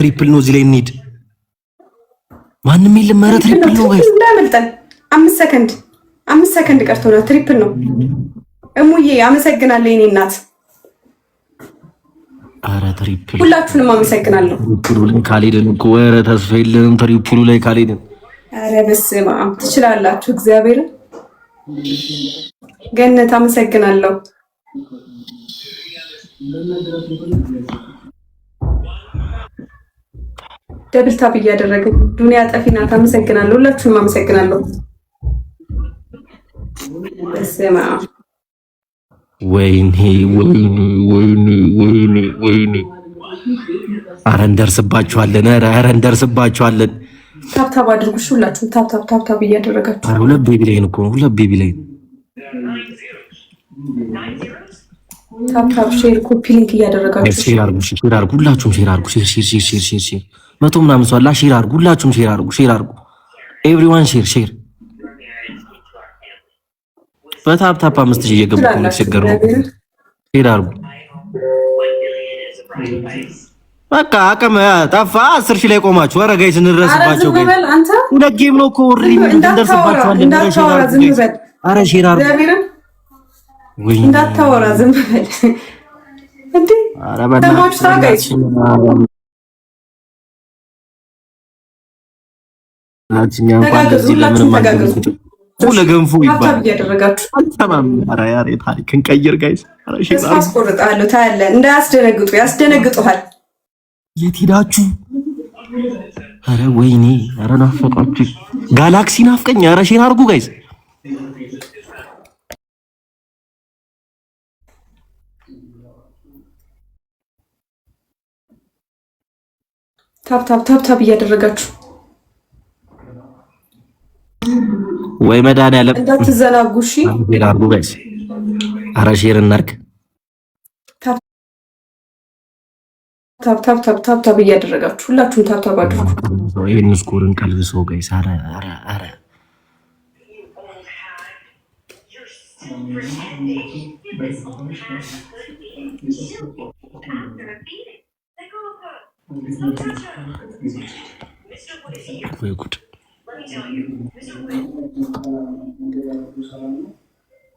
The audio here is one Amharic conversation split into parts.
ትሪፕል ነው እዚህ ላይ እንሂድ። ማንም የለም። ኧረ ትሪፕል ነው ጋይስ እንዳመልጠን 5 ሰከንድ ቀርቶናል። ትሪፕል ነው። እሙዬ አመሰግናለሁ የኔ እናት። ኧረ ትሪፕል ሁላችሁንም አመሰግናለሁ። ትሪፕሉ ላይ ካልሄድን እኮ ኧረ ተስፋ የለንም። ትሪፕሉ ላይ ካልሄድን ኧረ በስመ አብ ትችላላችሁ። እግዚአብሔር ገነት አመሰግናለሁ። ደብል ታፕ እያደረግን ዱንያ ጠፊናት አመሰግናለሁ። ሁላችሁንም አመሰግናለሁ። በስመ አብ ወይኔ ኧረ እንደርስባችኋለን። ኧረ እንደርስባችኋለን። ታፕታፕ አድርጉ ሁላችሁም ታፕታፕ እያደረጋችሁ። ኧረ ሁለት ቤቢ ላይ እኮ ነው። ሁለት ቤቢ ላይ ታፕታፕ ሼር ኮፒ ሊንክ እያደረጋችሁ ሼር አድርጉ። ሁላችሁም ሼር አድርጉ። ሼር 100 ምናምን ሰው አላ ሼር አድርጉ። ሁላችሁም ሼር አድርጉ። ኤቭሪዋን ሼር በታፕታፕ 5000 እየገቡ ነው የተቸገሩ። ሼር አድርጉ። በቃ አቅም ጠፋ። 10000 ላይ ቆማችሁ። ኧረ ጋይስ እንድረስባቸው ጋይስ። ሁለት ጌም ነው እኮ ወሪ እንደርስባችኋለን። ኧረ ሼር አድርጉ። እንዳታወራ ዝም በል እንዴ! ኧረ በእናትህ ለገንፎ ይባላል። ኧረ ታሪክን ቀይር ጋይስ። ተስፋ አስቆርጣለሁ። ታያለህ። እንዳያስደነግጡ ያስደነግጡሃል። የት ሄዳችሁ? ኧረ ወይኔ! ኧረ ናፈቃችሁ። ጋላክሲ ናፍቀኝ። ኧረ ሼር አድርጉ ጋይስ። ታፕታፕ እያደረጋችሁ ወይ መድኃኒዓለም እንዳትዘናጉ። እሺ ሼር አድርጉ ጋይስ። ኧረ ሼር እናድርግ። ታፕታፕ እያደረጋችሁ ሁላችሁም ታፕታፕ አድርጉ። ይሄን ስኮርን ቀልብሰው ጋይስ። ኧረ ወይ ጉድ!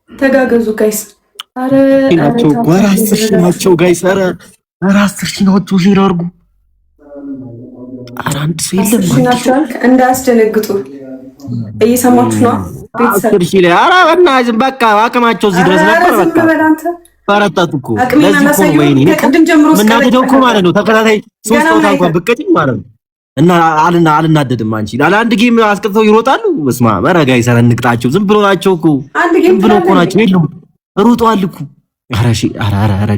ተጋገዙ ጋይስ። ኧረ ናቸው 10,000 ናቸው ጋይስ። ኧረ 10,000 ናቸው። ሼር አድርጉ። ኧረ አንድ ሰው የለም። እንዳያስደነግጡ እየሰማችሁ ነው ቤተሰብ። 10,000 ላይ ኧረ በእናትህ በቃ አቅማቸው እዚህ ድረስ ነበር። በቃ ፈረጣጡ እኮ ለዚህ እኮ ወይኔ ከቅድም ጀምሮ ምናደደው እኮ ማለት ነው። ተከታታይ 3 ወጣ እንኳን ብቀጭኝ ማለት ነው። እና አልናደድም። አንቺ አንድ ጌም አስቀጥተው ይሮጣሉ። በስማ ኧረ ጋይስ እንቅጣቸው። ዝም ብሎ ናቸው እኮ ዝም ብሎ እኮ ናቸው። የለም ሩጠዋል እኮ። ኧረ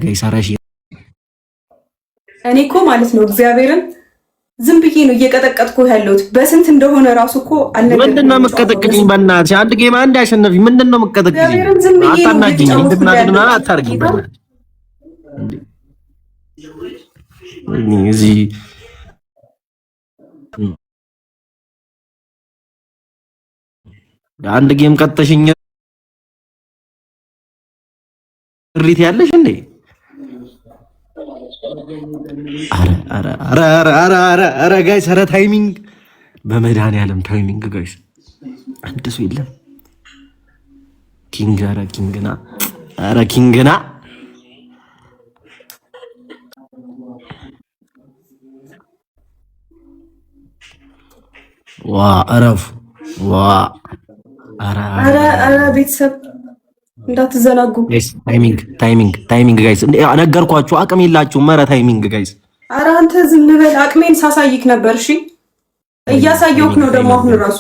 ጋይስ እኔ እኮ ማለት ነው እግዚአብሔርን ዝም ብዬ ነው እየቀጠቀጥኩ ያለሁት። በስንት እንደሆነ ራሱ እኮ አልነገርኩኝ። ምንድነው መቀጠቅጥኝ? በእናትሽ አንድ ጌም አንድ ያሸነፍኝ። ምንድነው መቀጠቅጥኝ? አታናጅኝ። እንድናደድና አታርጊኝ። በእናትሽ እዚህ አንድ ጌም ቀጠሽኝ ሪት ያለሽ እንዴ? ኧረ ጋይስ ኧረ ታይሚንግ በመድኃኒዓለም ታይሚንግ ጋይስ። አንድ ሰው የለም። ኪንግ ኧረ ኪንግና ዋ አረፍ ዋ ኧረ ቤተሰብ እንዳትዘናጉ። ታይሚንግ ጋይስ። ነገርኳችሁ አቅም የላችሁም። ኧረ ታይሚንግ ጋይስ። ኧረ አንተ ዝም በል። አቅሜን ሳሳይክ ነበር። እሺ እያሳየውክ ነው ደግሞ አሁን ራሱ።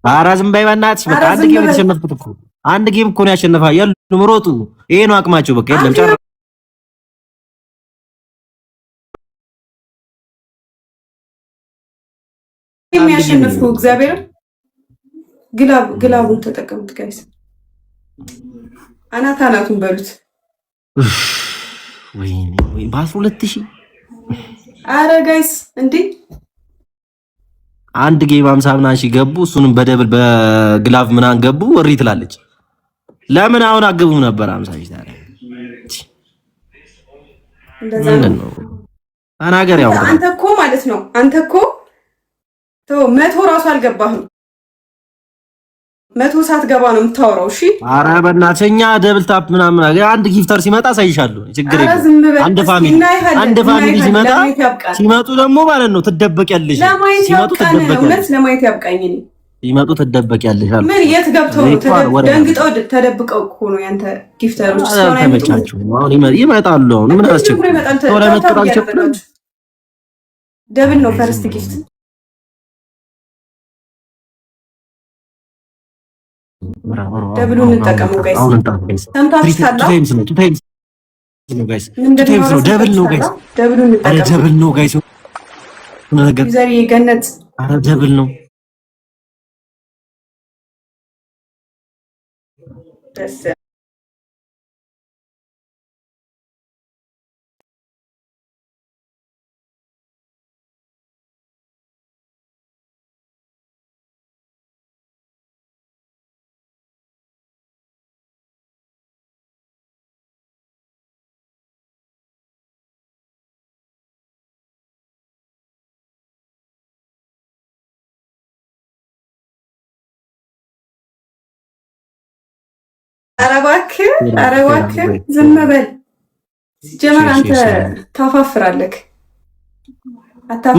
ኧረ ዝም በይ በእናትሽ። በቃ አንድ ጌም የተሸነፍኩት እኮ አንድ ጌም እኮ ነው ያሸነፋ። የሉም ሮጡ። ይሄ ነው አቅማቸው። በቃ የለም ጨረሰ። የሚያሸንፈው እግዚአብሔር ግላቡን ተጠቀሙት ጋይስ። አናቱን በሉት። ወይኔ በ12,000 ኧረ ጋይስ እንዴ! አንድ ጌም 50 ምናምን ሺህ ገቡ። እሱንም በደብል በግላቭ ምናምን ገቡ። ወሪ ትላለች። ለምን አሁን አገቡም ነበር 50 ሺህ ታዲያ? እንደዛ ነው። ተናገር። ያው አንተ እኮ ማለት ነው አንተ እኮ መቶ ራሱ አልገባህም። 100 ሳትገባ ነው የምታወራው። እሺ ኧረ በእናትህ እኛ ደብል ታፕ ምናምን አንድ ጊፍተር ሲመጣ ሳይሻለሁ ችግር የለም። አንድ ፋሚሊ ሲመጡ ደግሞ ማለት ነው ትደበቂያለሽ። ሲመጡ ትደበቂያለሽ። ለማየት ያብቃኝ። እኔ ሲመጡ ትደበቂያለሽ። ምን የት ገብተው ነው ደንግጠው ተደብቀው እኮ ነው ያንተ ጊፍተሮች። ተመቻችሁ። አሁን ይመጣሉ። አሁን ምን አስቸኩ ደብል ነው ፈርስት ጊፍት ደብሉ እንጠቀመው ጋይስ። ደብል ነው ጋይስ። ገነት ደብል ነው። ኧረ እባክህ ዝም በል። ሲጀመር አንተ ታፋፍራለህ።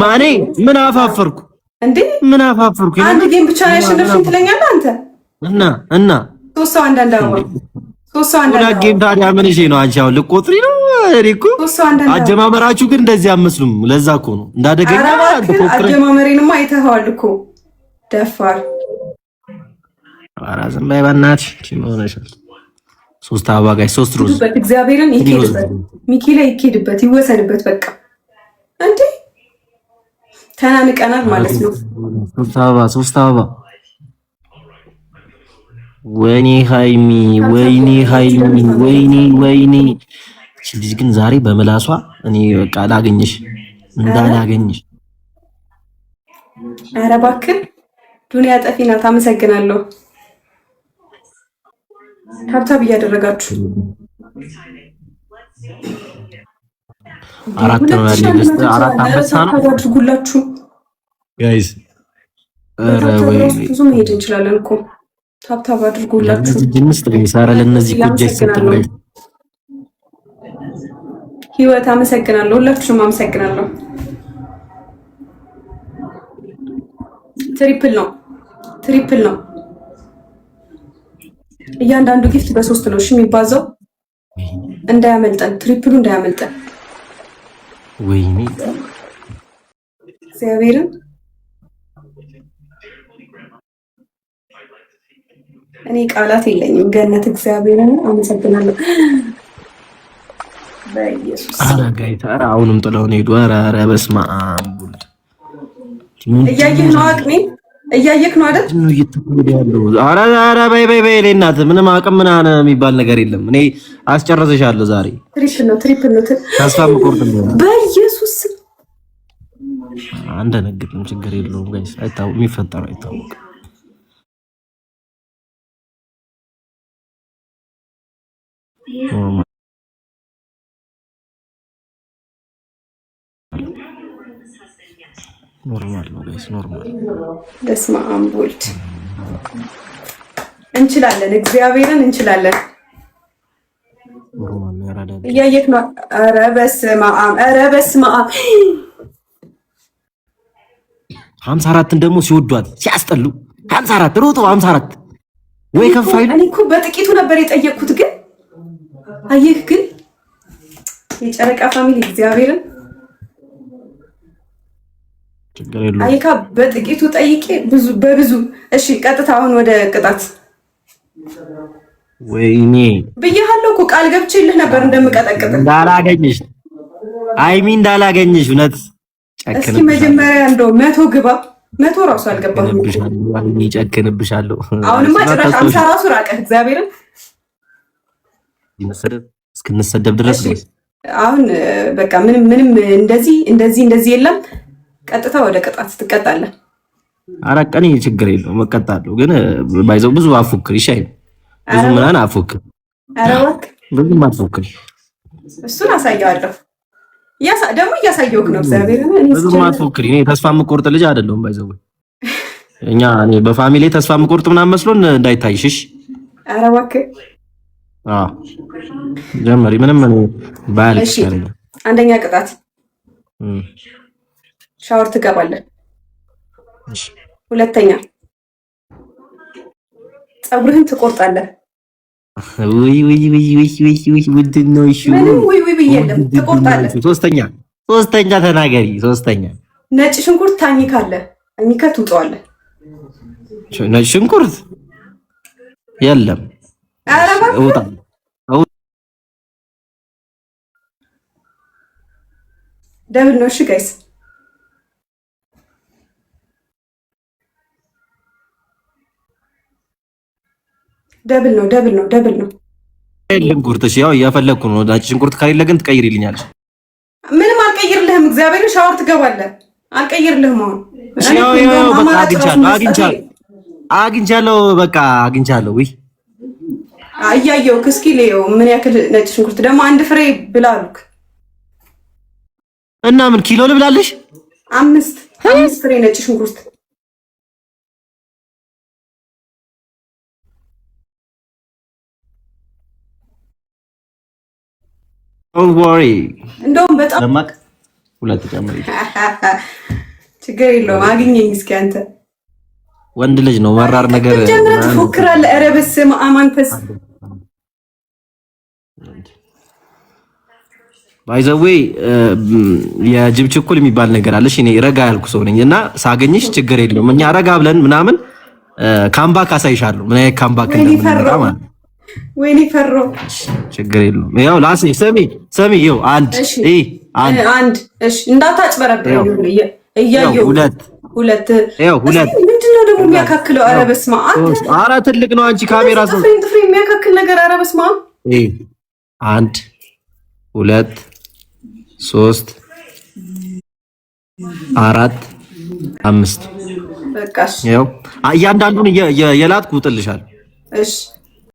ማኔ ምን አፋፈርኩ እንዴ? ምን አፋፈርኩ? አንድ ጌም ብቻ ያሸነፍሽኝ ትለኛለህ አንተ። እና ሶስት ሰው አንዳንድ ጌም ታዲያ ምን እሺ ነው? አንቺ አሁን ልቆጥሪ ነው? እኔ እኮ አጀማመራችሁ ግን እንደዚህ አመስሉም። ለዛ እኮ ነው እንዳደገኛ አጀማመሬንማ አይተኸዋል እኮ ደፋር። ኧረ ዝም በይ በእናትሽ ሆነሻል። 3 አበባ ጋይ 3 ሮዝ እግዚአብሔርን ይኬድበት፣ ሚኪ ላይ ይኬድበት፣ ይወሰንበት። በቃ እንዴ ተናንቀናል ማለት ነው። 3 አበባ ወይኔ ሃይሚ ወይኔ እቺ ልጅ ግን ዛሬ በመላሷ እኔ በቃ ላገኝሽ እንዳላገኝሽ። ኧረ እባክህ ዱንያ ጠፊ ናት። አመሰግናለሁ። ታብታብ እያደረጋችሁ አራት ነው ያለኝ። አራት አንበሳ ነው አድርጉላችሁ ጋይስ። ኧረ ወይ ብዙ መሄድ እንችላለን እኮ። ታብታብ አድርጉላችሁ። ጅንስ ትገኝ ሳራ ለነዚህ ኩጃይ ሰጥተው ህይወት አመሰግናለሁ። ሁላችሁም አመሰግናለሁ። ትሪፕል ነው። እያንዳንዱ ጊፍት በ3 ነው እሺ የሚባዛው። እንዳያመልጠን፣ ትሪፕሉ እንዳያመልጠን። ወይኔ እግዚአብሔርን እኔ ቃላት የለኝም። ገነት እግዚአብሔርን አመሰግናለሁ። በኢየሱስ ጋይታ አሁንም ጥለውን ሄዱ። ኧረ በስመ አብ ወልድ። እያየህ ነው አቅሜ እያየክ ነው አይደል? ነው እየተቆደ ያለው። ኧረ በይ ለእናት ምንም አቅም ምናምን የሚባል ነገር የለም። እኔ አስጨርሰሻለሁ ዛሬ። ትሪፕል ነው። ተስፋ መቆርጥ ነው። በኢየሱስ አንደነግጥም። ችግር የለውም ጋይስ። አይታወቅም፣ የሚፈጠረው አይታወቅም። ኖርማል ነው ጋይስ፣ ኖርማል። በስመ አብ ወልድ። እንችላለን፣ እግዚአብሔርን እንችላለን። ኖርማል ነው። ያራዳ እያየክ ነው። ኧረ በስመ አብ 54ን ደግሞ ሲወዷት ሲያስጠሉ 54 ሮጦ 54 ወይ ከፋይ። እኔ እኮ በጥቂቱ ነበር የጠየቅኩት፣ ግን አየህ፣ ግን የጨረቃ ፋሚሊ እግዚአብሔርን አይካ በጥቂቱ ጠይቄ በብዙ። እሺ ቀጥታ አሁን ወደ ቅጣት። ወይኔ ብያለሁ እኮ ቃል ገብቼልህ ነበር እንደምቀጠቅጥ። እንዳላገኝሽ አይሚ እንዳላገኝሽ እውነት ጨክንብሻለሁ። እስኪ መጀመሪያ እንደው 100 ግባ። 100 ራሱ አልገባህም። ጨክንብሻለሁ። አሁንማ ጭራሽ 50 ራሱ ራቀህ። እግዚአብሔርን እስክንሰደብ ድረስ ነው። አሁን በቃ ምንም እንደዚህ የለም። ቀጥታ ወደ ቅጣት ትቀጣለህ። አራቀኔ ችግር የለውም እቀጣለሁ። ግን ባይዘው ብዙ አፎክር ይሻይ ብዙ ምናምን አፎክር። ኧረ እባክህ ብዙም አፎክር። እሱን አሳየዋለሁ። ደግሞ እያሳየውክ ነው። እግዚአብሔር ብዙም አትፎክሪ። እኔ ተስፋ የምቆርጥ ልጅ አይደለሁም። ባይዘው እኔ በፋሚሊ ተስፋ የምቆርጥ ምናምን መስሎን እንዳይታይሽሽ። ኧረ እባክህ ጀመሪ ምንም ባያልቅ አንደኛ ቅጣት ሻወር ትገባለህ። ሁለተኛ ፀጉርህን ትቆርጣለህ። ውይ ምንድን ነው? እሺ ምንም ውይ ብዬለም ትቆርጣለህ። ሶስተኛ ተናገሪ። ሶስተኛ ነጭ ሽንኩርት ታኝካለህ። አኝከህ ትውጠዋለህ። ነጭ ሽንኩርት የለም። ኧረ እባክህ ደብል ነው። እሺ ጋይስ ደብል ነው። ሽንኩርት እሺ፣ ያው እያፈለኩ ነው። ነጭ ሽንኩርት ከሌለ ግን ትቀይሪልኛለሽ። ምንም አልቀይርልህም። እግዚአብሔርን ሻወር ትገባለህ። አልቀይርልህም። አሁን በቃ አግኝቻለሁ። በቃ አግኝቻለሁ። ውይ እያየሁ እስኪ ሌው ምን ያክል ነጭ ሽንኩርት ደግሞ አንድ ፍሬ ብላ አሉክ እና ምን ኪሎ ልብላለሽ? 5 ፍሬ ነጭ ሽንኩርት እንደውም በጣም ለማቅ ሁለት ጨምሪ። ችግር የለውም። አግኘኝ እስኪ አንተ ወንድ ልጅ ነው መራር ነገር ጀምረህ ትፎክራለህ። ኧረ በስመ አብ አንተስ ባይዘዌ የጅብ ችኩል የሚባል ነገር አለሽ። እኔ ረጋ ያልኩ ሰው ነኝ እና ሳገኝሽ ችግር የለውም እኛ ረጋ ብለን ምናምን ካምባክ አሳይሻለሁ። ምን አይነት ካምባክ እንደምንመጣ ማለት ወይኔ ፈሮ ችግር የለውም። ያው ላሴ ሰሚ ይኸው አንድ እሺ እንዳታጭበረብረው እያየሁ ሁለት ምንድነው ደግሞ የሚያካክለው? ኧረ በስመ አብ ኧረ ትልቅ ነው። አንቺ ካሜራ ሰው ጥፍሬ የሚያካክል ነገር ኧረ በስመ አብ 1 2 3 4 5 በቃ እሺ። ያው እያንዳንዱን የላጥኩ እጥልሻለሁ። እሺ